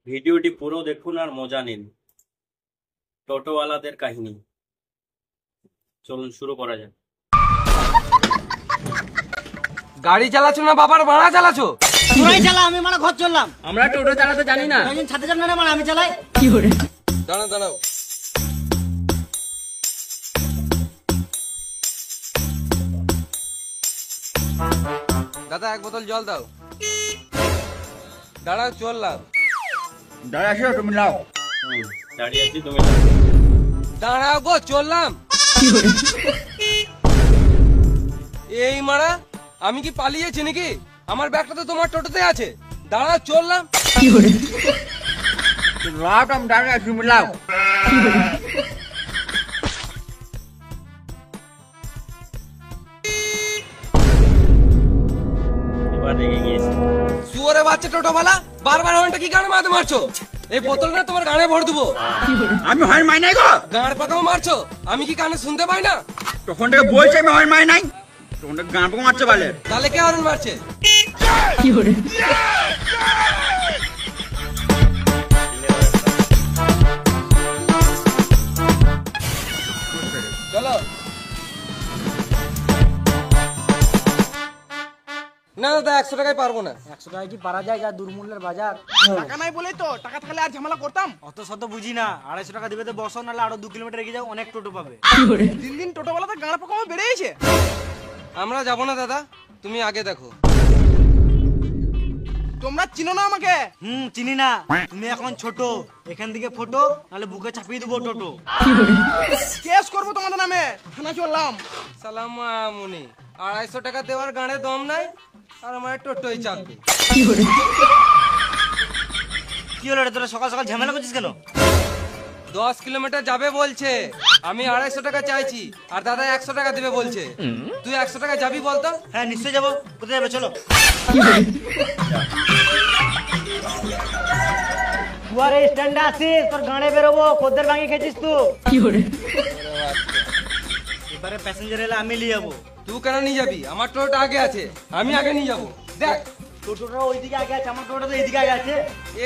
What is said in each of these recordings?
ভিডিওটি পুরো দেখুন আর মজা নিন। টোটোওয়ালাদের কাহিনী। চলুন শুরু করা যাক। গাড়ি চালাচ্ছ না বাবার ভাড়া চালাচ্ছ? তোরাই চালা, আমি মানে ঘর চললাম। আমরা টোটো চালাতে জানি না। একজন ছাতে যান না মানে আমি চালাই। কি করে? দাঁড়াও দাঁড়াও। দাদা এক বোতল জল দাও। দাঁড়াও চললাম। দাঁড়া তুমি নাও। দাঁড়িয়ে আছি, তুমি দাঁড়াও গো চললাম। এই মারা, আমি কি পালিয়েছি নাকি? আমার ব্যাগটা তো তোমার টোটোতে আছে। দাঁড়াও চললাম। লাও তুমি দাঁড়িয়ে আছি, তুমি লাও। এবার রেগে গিয়েছি। শুয়োরে বাচ্চা টোটোওয়ালা, বারবার হর্নটা কি গানে মারতে মারছো? এই বোতলটা তোমার গানে ভর দেবো। আমি হয় মাই নাই গো। গাঁড় পাকাও মারছো, আমি কি কানে শুনতে পাই না? তখন থেকে বলছি আমি হয় মাই নাই, তখন থেকে গান পোকা মারছে বলে। তাহলে কে হর্ন মারছে? কি করে? চলো। না দাদা 100 টাকায় পারবো না। 100 টাকা কি পারা যায়? যা দুর্মূল্যের বাজার। টাকা নাই বলেই তো, টাকা থাকলে আর ঝামেলা করতাম। অত শত বুঝি না, 250 টাকা দিবে তো বসো, নাহলে আরো 2 কিলোমিটার এগিয়ে যাও, অনেক টোটো পাবে। দিন দিন টোটোওয়ালাতে গাঁড় পোকা বেড়েছে। আমরা যাবো না দাদা, তুমি আগে দেখো। তোমরা চিনো না আমাকে? চিনি না। তুমি এখন ছোট, এখান থেকে ফটো, নাহলে বুকে চাপিয়ে দেবো টোটো। কেস করবো তোমাদের নামে, থানা চললাম। সালাম মুনি, 250 টাকা দেওয়ার গাঁড়ে দম নাই, আর আমার টোটোই চাপবে। কি হলো রে, তোরা সকাল সকাল ঝামেলা করছিস কেন? 10 কিলোমিটার যাবে বলছে, আমি 250 টাকা চাইছি, আর দাদা 100 টাকা দেবে বলছে। তুই 100 টাকা যাবি বলতো? হ্যাঁ নিশ্চয়ই যাবো। কোথায় যাবে চলো। দুয়ারে স্ট্যান্ডে আসিস, তোর গানে বেরোবো, খদ্দের ভাঙি খেয়েছিস তুই। এবারে প্যাসেঞ্জার এলে আমি নিয়ে যাবো। তুই কেন নিয়ে যাবি? আমার টোটোটা আগে আছে, আমি আগে নিয়ে যাবো। দেখ টোটোটা ওইদিকে আগে আছে, আমার টোটোটা তো এইদিকে আগে আছে।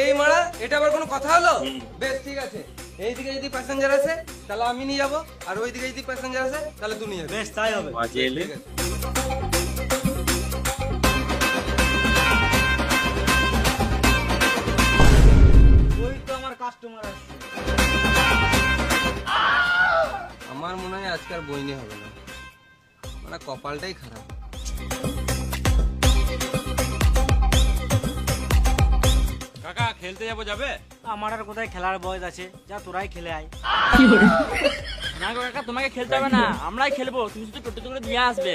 এই মারা, এটা আবার কোনো কথা হলো? বেশ ঠিক আছে, এইদিকে যদি প্যাসেঞ্জার আসে তাহলে আমি নিয়ে যাবো, আর ওইদিকে যদি প্যাসেঞ্জার আসে তাহলে তুই নিয়ে যাবি। বেশ তাই হবে। বাজে এলে ঠিক আছে। ওই তো আমার কাস্টমার আছে। আমার মনে হয় আজকাল বইনি হবে না, মানে কপালটাই খারাপ। কাকা খেলতে যাবে? আমার আর কোথায় খেলার বয়স আছে, যা তোরাই খেলে আয়। না গো কাকা, তোমাকে খেলতে হবে না, আমরাই খেলবো, তুমি শুধু টোটো করে দিয়ে আসবে।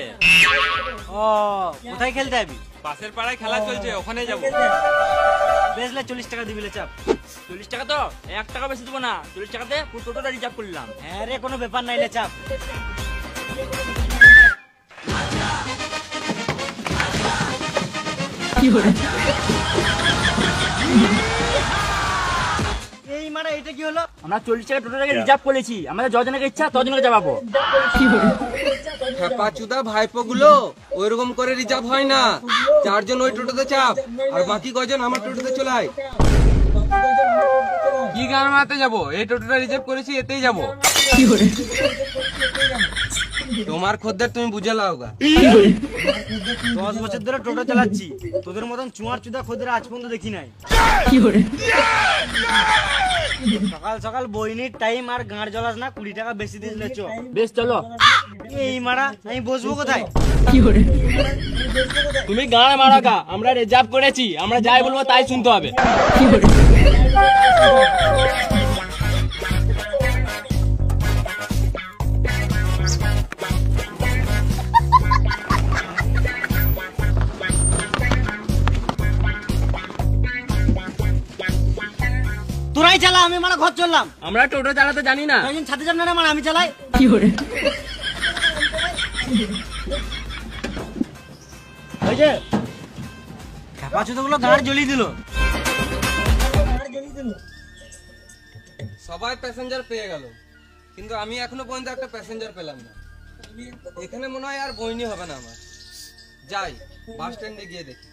ও কোথায় খেলতে যাবি? পাশের পাড়ায় খেলা চলছে, ওখানে যাবো। বেশলে 40 টাকা দিবি চাপ। 40 টাকা তো 1 টাকা বেশি দেবো না, 40 টাকাতে পুরো টোটোটা রিজার্ভ করলাম। হ্যাঁ রে, কোনো ব্যাপার নাই লে চাপ। এই মারা, এটা কি হলো? আমরা 40 টাকা টোটোটাকে রিজার্ভ করেছি, আমাদের যজনকে ইচ্ছা তজনকে যাবো। চুদা ভাইপো গুলো ওইরকম করে রিজার্ভ হয় না, 4 জন ওই টোটোতে চাপ, আর বাকি কজন আমার টোটোতে চলায়। কি গান মারাতে যাবো? এই টোটোটা রিজার্ভ করেছি, এতেই যাবো। তোমার খদ্দের তুমি বুঝে লাও গা। 10 বছর ধরে টোটো চালাচ্ছি, তোদের মতন চুয়ার চুদা খদ্দের আজ পর্যন্ত দেখি নাই। সকাল সকাল বইনির টাইম আর গাঁড় জ্বলাস না, 20 টাকা বেশি দিস লে চ। বেশ চলো। এই মারা, আমি বসবো কোথায়? তুমি গান মারা গা, আমরা রিজার্ভ করেছি, আমরা যাই বলবো তাই শুনতে হবে। তোরাই চালা, আমি মানে ঘর চললাম। আমরা টোটো চালাতে জানি না। একজন ছাতে যান না মানে আমি চালাই। ওই যে খেপা চুদোগুলো গাঁড় জ্বলিয়ে দিল। সবাই প্যাসেঞ্জার পেয়ে গেল, কিন্তু আমি এখনো পর্যন্ত একটা প্যাসেঞ্জার পেলাম না। এখানে মনে হয় আর বইনি হবে না আমার। যাই বাস স্ট্যান্ডে গিয়ে দেখি।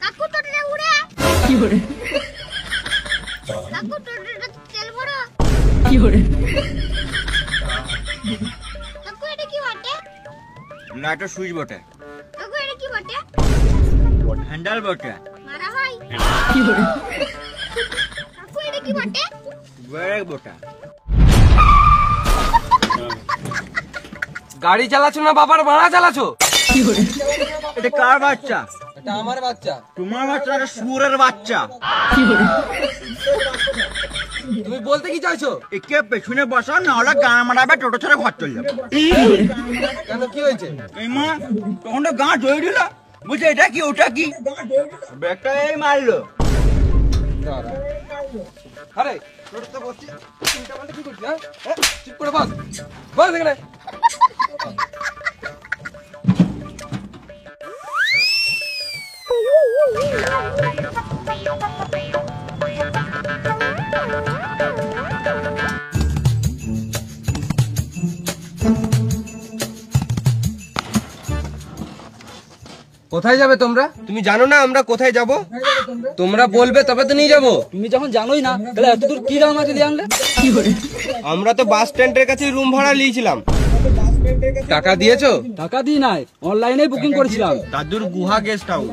কাকু টোটোটা উড়ে কাকু টোটোটা তেল ভরো কাকু এটা কি বটে? না, এটা সুইচ বটে, কাকু এটা কি বটে? হ্যান্ডেল বটে, মারা হয় কাকু এটা কি বটে? ব্রেক বটে। গাড়ি চালাচ্ছো না বাবার ভাড়া চালাচ্ছো? এটা কার বাচ্চা? এটা আমার বাচ্চা। তোমার বাচ্চা? এটা সুরের বাচ্চা। তুমি বলতে কি চাইছো? একে পেছনে বসা, না হলে গান মারাবে, টোটো ছেড়ে ঘর চলে যাবে। কেন, কি হয়েছে? এই মা, তখন তো গাঁ জড়িয়ে দিল, বুঝছে এটা কি ওটা কি, ব্রেকটা এই মারলো। আরে টোটোতে বসছি, চিন্তা করলে কি করছিস? হ্যাঁ, চুপ করে বস, বস এখানে। কোথায় যাবে তোমরা? তুমি জানো না আমরা কোথায় যাব? তোমরা বলবে তবে তো নিয়ে যাবো। তুমি যখন জানোই না তাহলে এত দূর কি দাম আছে দিয়ে আনলে? আমরা তো বাস স্ট্যান্ডের কাছে রুম ভাড়া নিয়েছিলাম। টাকা দিয়েছো? টাকা দিই নাই, অনলাইনে বুকিং করেছিলাম। দাদুর গুহা গেস্ট হাউস।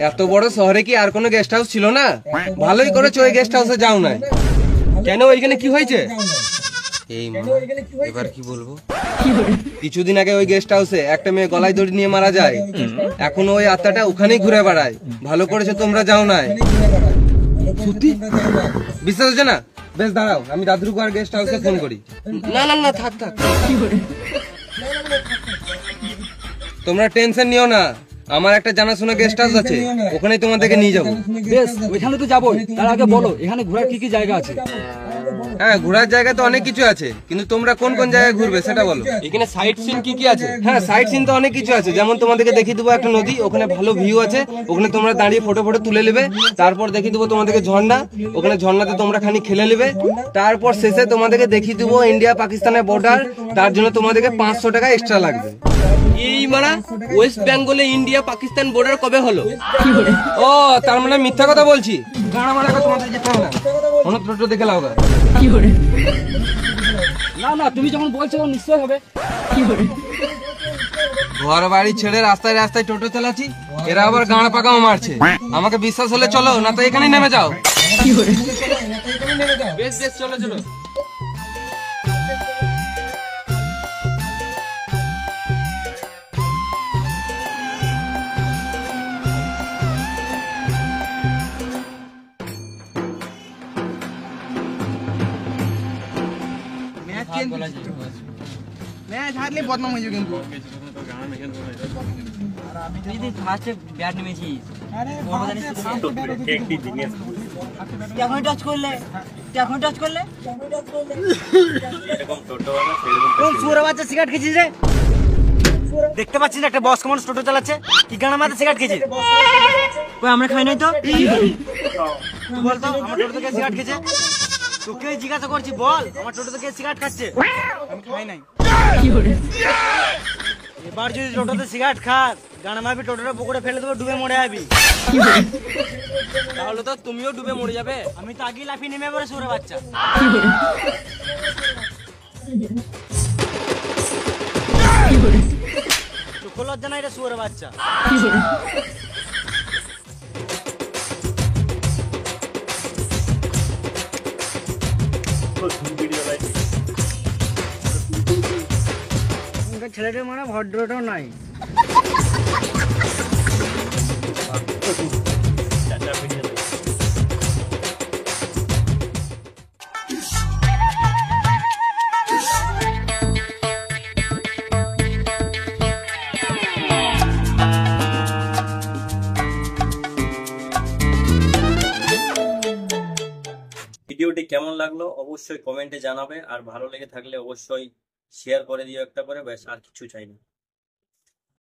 এত বড় শহরে কি আর কোনো গেস্ট হাউস ছিল না? ভালোই করেছো ওই গেস্ট হাউসে যাও না। কেন, ওইখানে কি হয়েছে? এই মা, এবার কি বলবো? কিছুদিন আগে ওই গেস্ট হাউসে একটা মেয়ে গলায় দড়ি নিয়ে মারা যায়। এখন ওই আত্মাটা ওখানেই ঘুরে বেড়ায়। ভালো করেছো তোমরা যাও না। সত্যি বিশ্বাস হচ্ছে না? বেশ দাঁড়াও, আমি দাদুর গুহার গেস্ট হাউসে ফোন করি। না না না, থাক থাক, তোমরা টেনশন নিও না। আমার একটা জানাশোনা গেস্ট হাউস আছে, ওখানেই তোমাদেরকে নিয়ে যাবো। বেশ, ওইখানে তো যাবোই, তার আগে বলো এখানে ঘোরার কি কি জায়গা আছে? হ্যাঁ, ঘোরার জায়গা তো অনেক কিছু আছে, কিন্তু তোমরা কোন কোন জায়গায় ঘুরবে সেটা বলো। এখানে সাইট সিন কি কি আছে? হ্যাঁ, সাইট সিন তো অনেক কিছু আছে, যেমন তোমাদেরকে দেখিয়ে দেবো একটা নদী, ওখানে ভালো ভিউ আছে, ওখানে তোমরা দাঁড়িয়ে ফটো ফটো তুলে নেবে। তারপর দেখিয়ে দেবো তোমাদেরকে ঝর্ণা, ওখানে ঝর্ণাতে তোমরা খানি খেলে নেবে। তারপর শেষে তোমাদেরকে দেখিয়ে দেবো ইন্ডিয়া পাকিস্তানের বর্ডার, তার জন্য তোমাদেরকে 500 টাকা এক্সট্রা লাগবে। এই মারা, ওয়েস্ট বেঙ্গলে ইন্ডিয়া পাকিস্তান বর্ডার কবে হলো? ও, তার মানে মিথ্যা কথা বলছি। গানা মারা তোমাদের যেতে হবে না, অন্য টোটো দেখে লাও। না না, তুমি যখন বলছো নিশ্চয় হবে। ঘর বাড়ি ছেড়ে রাস্তায় রাস্তায় টোটো চালাচ্ছি, এরা আবার গাঁড় পাকাও মারছে। আমাকে বিশ্বাস হলে চলো, না তো এখানেই নেমে যাও। বেশ বেশ, চলো চলো। ম্যাচ হারলে বদনাম হয়ে যাবে কিন্তু। তুই যদি ফার্স্টে ব্যাট নেমেছিস, এখন টাচ করলে কোন সুরে বাচ্চা সিগারেট খেয়েছিস রে? দেখতে পাচ্ছিস না একটা বয়স্ক মানুষ টোটো চালাচ্ছে, কি গানা মাথা সিগারেট খেয়েছিস? কই, আমরা খাই নাই তো। তুই বলতো আমার টোটো থেকে সিগারেট খেয়েছে? তোকে জিজ্ঞাসা করছি, বল আমার টোটো থেকে সিগারেট খাচ্ছে? আমি খাই নাই। এবার যদি টোটোতে সিগারেট খাস, গানা মারবি, টোটোটা পুকুরে ফেলে দেবো, ডুবে মরে যাবি। তাহলে তো তুমিও ডুবে মরে যাবে। আমি তো আগেই লাফিয়ে নেমে পড়ে সুরে বাচ্চা। চোখ লজ্জা নাই রে সুরে বাচ্চা। ছেলেটার মানে ভদ্রটাও নাই। কেমন লাগলো অবশ্যই কমেন্টে জানাবে, আর ভালো লেগে থাকলে অবশ্যই শেয়ার করে দিও একটা করে, ব্যাস আর কিছু চাই না।